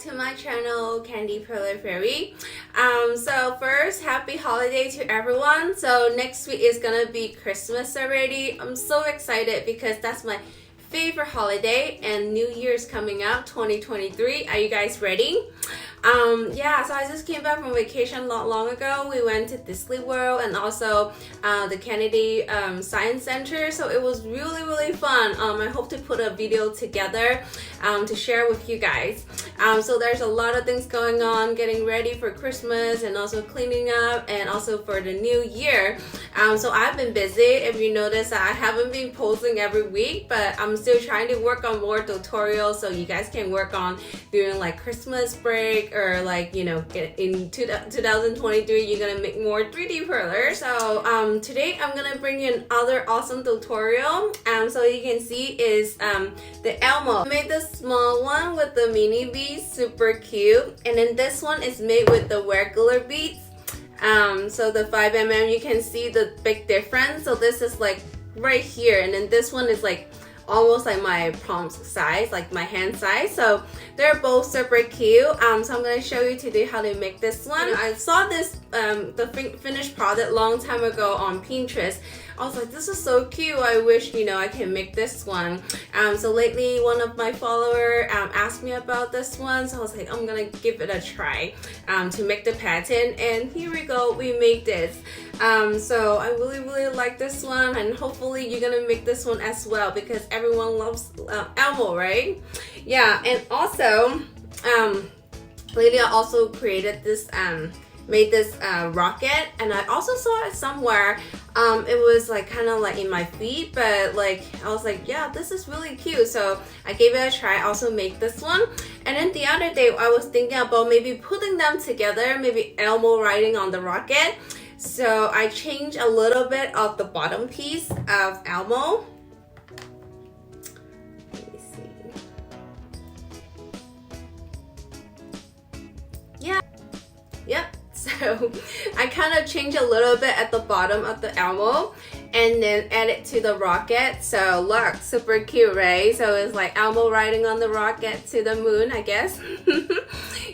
to my channel, Candy Perler Fairy. So first, happy holiday to everyone. So next week is gonna be Christmas already. I'm so excited because that's my favorite holiday and New Year's coming up, 2023. Are you guys ready? Yeah, so I just came back from vacation not long ago. We went to Disney World and also the Kennedy Science Center. So it was really fun. I hope to put a video together to share with you guys. So there's a lot of things going on, getting ready for Christmas and also cleaning up and also for the new year. So I've been busy. If you notice, I haven't been posting every week, but I'm still trying to work on more tutorials so you guys can work on during like Christmas break or like, you know, in 2023 you're gonna make more 3D perlers. So today I'm gonna bring you another awesome tutorial. So you can see is the Elmo. I made the small one with the mini beads, super cute, and then this one is made with the regular beads. So the 5mm, you can see the big difference. So this is like right here, and then this one is like almost like my palm size, like my hand size. So they're both super cute. So I'm gonna show you today how to make this one. I saw this the finished product long time ago on Pinterest. I was like, this is so cute. I wish, you know, I can make this one. So lately one of my followers asked me about this one, so I was like, I'm gonna give it a try to make the pattern, and here we go, we made this. So I really like this one, and hopefully you're gonna make this one as well because everyone loves Elmo, right? Yeah, and also lately I also created this made this rocket, and I also saw it somewhere. It was like kind of like in my feed, but like I was like, yeah, this is really cute, so I gave it a try. I also make this one. And then the other day I was thinking about maybe putting them together, maybe Elmo riding on the rocket. So I changed a little bit of the bottom piece of Elmo. Let me see. Yeah. Yep. So I kind of changed a little bit at the bottom of the Elmo and then add it to the rocket. So look, super cute, right? So it's like Elmo riding on the rocket to the moon, I guess.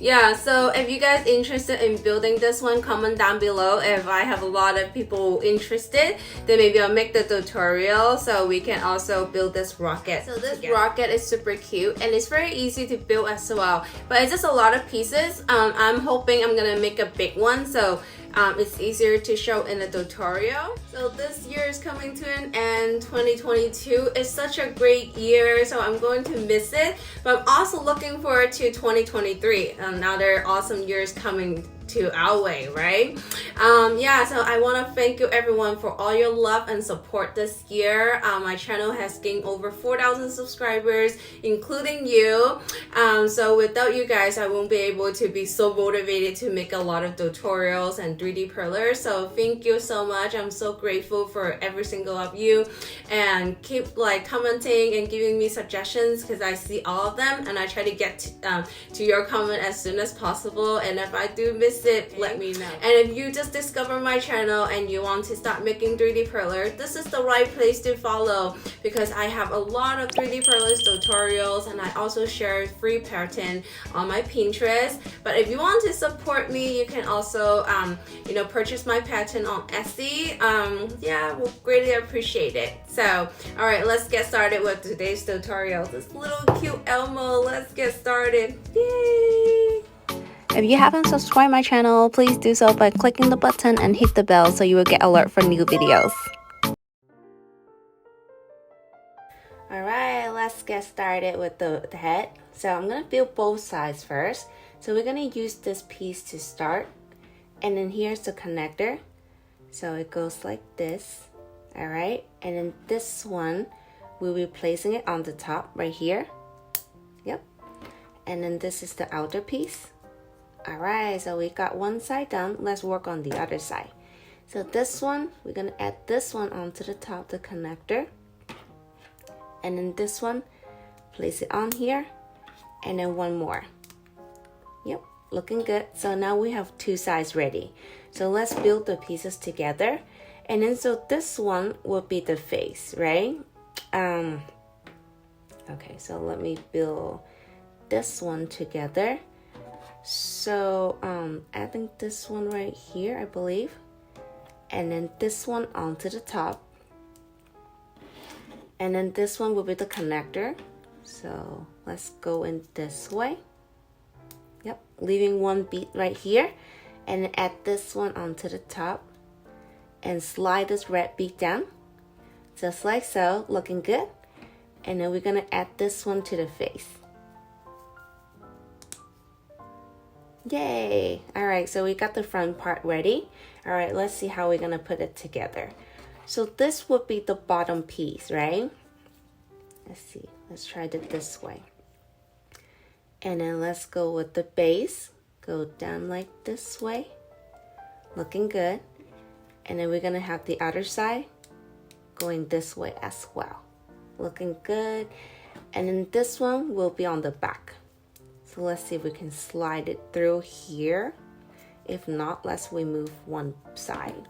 Yeah, so if you guys interested in building this one, comment down below. If I have a lot of people interested, then maybe I'll make the tutorial so we can also build this rocket. So this rocket is super cute and it's very easy to build as well, but it's just a lot of pieces. I'm hoping I'm gonna make a big one, so it's easier to show in the tutorial. So this year is coming to an end. 2022 is such a great year, so I'm going to miss it, but I'm also looking forward to 2023. Another awesome year is coming to our way, right? Yeah, so I want to thank you everyone for all your love and support this year. My channel has gained over 4,000 subscribers, including you. So without you guys, I won't be able to be so motivated to make a lot of tutorials and 3D perlers. So thank you so much. I'm so grateful for every single of you, and keep like commenting and giving me suggestions because I see all of them and I try to get to your comment as soon as possible. And if I do miss it, let me know. And if you just discover my channel and you want to start making 3D perlers, this is the right place to follow because I have a lot of 3D perlers tutorials, and I also share free pattern on my Pinterest. But if you want to support me, you can also you know, purchase my pattern on Etsy. Yeah, we'll greatly appreciate it. So all right, let's get started with today's tutorial. This little cute Elmo, let's get started. Yay! If you haven't subscribed my channel, please do so by clicking the button and hit the bell so you will get alert for new videos. Alright, let's get started with the head. So I'm going to build both sides first. So we're going to use this piece to start. And then here's the connector. So it goes like this. Alright, and then this one, we'll be placing it on the top right here. Yep. And then this is the outer piece. Alright, so we got one side done. Let's work on the other side. So this one, we're going to add this one onto the top, the connector. And then this one, place it on here. And then one more. Yep, looking good. So now we have two sides ready. So let's build the pieces together. And then so this one will be the face, right? Okay, so let me build this one together. So adding this one right here, I believe, and then this one onto the top, and then this one will be the connector. So let's go in this way. Yep, leaving one bead right here, and then add this one onto the top and slide this red bead down just like so, looking good. And then we're gonna add this one to the face. Yay! All right, so we got the front part ready. All right, let's see how we're gonna put it together. So this would be the bottom piece, right? Let's see, let's try it this way. And then let's go with the base. Go down like this way, looking good. And then we're gonna have the other side going this way as well, looking good. And then this one will be on the back. So let's see if we can slide it through here. If not, let's remove one side.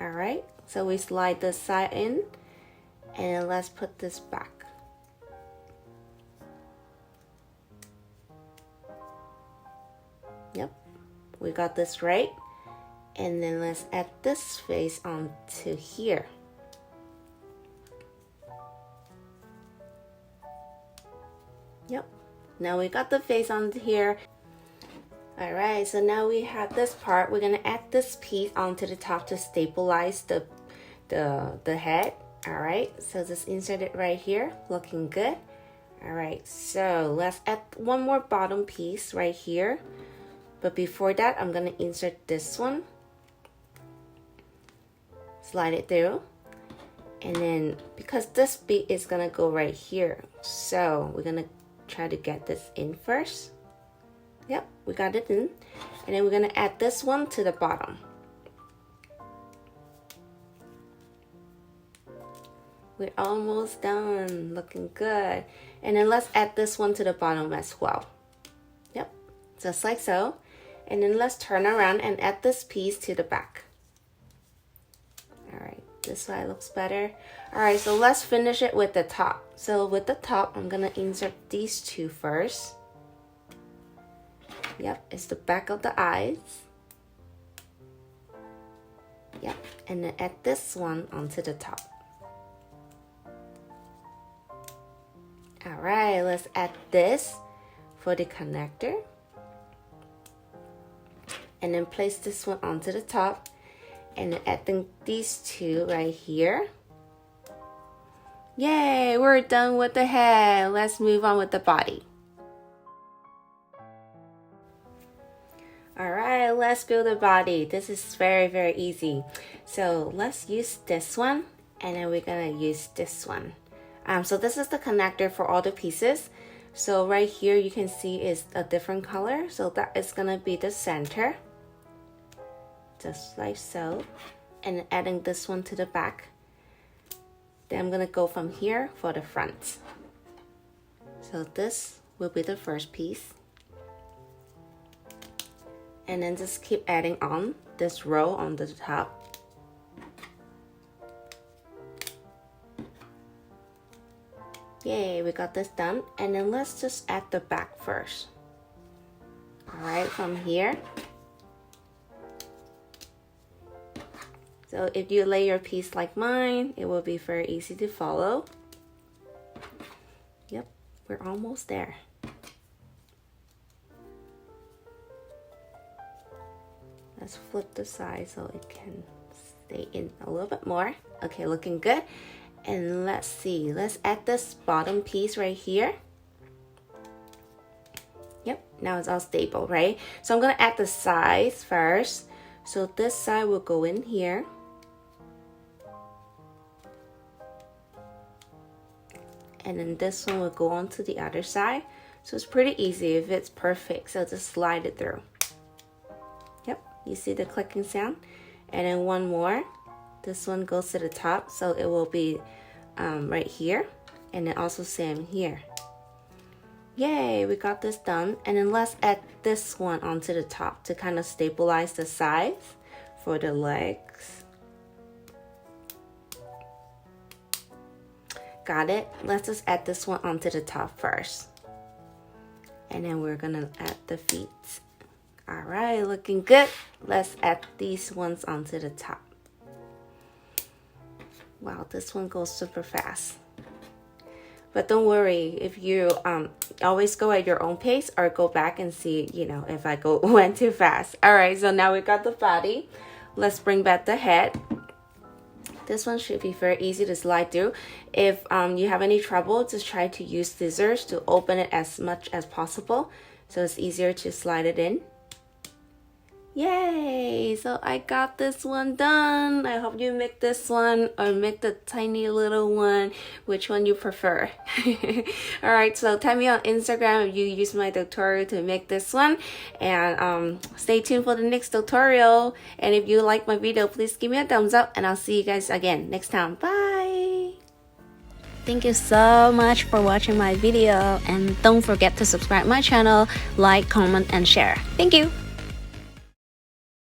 All right, so we slide this side in, and then let's put this back. Yep, we got this right. And then let's add this face onto here. Yep, now we got the face onto here. All right, so now we have this part. We're gonna add this piece onto the top to stabilize the head. All right, so just insert it right here, looking good. All right, so let's add one more bottom piece right here. But before that, I'm gonna insert this one. Slide it through. And then, because this bead is gonna go right here, so we're gonna try to get this in first. Yep, we got it in. And then we're gonna add this one to the bottom. We're almost done, looking good. And then let's add this one to the bottom as well. Yep, just like so. And then let's turn around and add this piece to the back. All right, this side looks better. All right, so let's finish it with the top. So with the top, I'm gonna insert these two first. Yep, it's the back of the eyes. Yep, and then add this one onto the top. All right, let's add this for the connector. And then place this one onto the top. And then adding these two right here. Yay, we're done with the head. Let's move on with the body. All right, let's build the body. This is very, very easy. So let's use this one, and then we're gonna use this one. So this is the connector for all the pieces. So right here you can see is a different color. So that is gonna be the center. Just like so. And adding this one to the back. Then I'm gonna go from here for the front. So this will be the first piece. And then just keep adding on this row on the top. Yay, we got this done. And then let's just add the back first. All right, from here. So if you lay your piece like mine, it will be very easy to follow. Yep, we're almost there. Let's flip the side so it can stay in a little bit more. Okay, looking good. And let's see, let's add this bottom piece right here. Yep, now it's all stable, right? So I'm gonna add the sides first. So this side will go in here. And then this one will go on to the other side. So it's pretty easy if it's perfect. So just slide it through. Yep, you see the clicking sound? And then one more. This one goes to the top, so it will be right here. And then also same here. Yay, we got this done. And then let's add this one onto the top to kind of stabilize the sides for the legs. Got it? Let's just add this one onto the top first. And then we're gonna add the feet. All right, looking good. Let's add these ones onto the top. Wow, this one goes super fast. But don't worry if you always go at your own pace, or go back and see, you know, if I went too fast. All right, so now we got the body. Let's bring back the head. This one should be very easy to slide through. If you have any trouble, just try to use scissors to open it as much as possible, so it's easier to slide it in. Yay! So I got this one done. I hope you make this one or make the tiny little one, which one you prefer. Alright, so tag me on Instagram if you use my tutorial to make this one. And stay tuned for the next tutorial. And if you like my video, please give me a thumbs up. And I'll see you guys again next time. Bye! Thank you so much for watching my video. And don't forget to subscribe my channel, like, comment, and share. Thank you!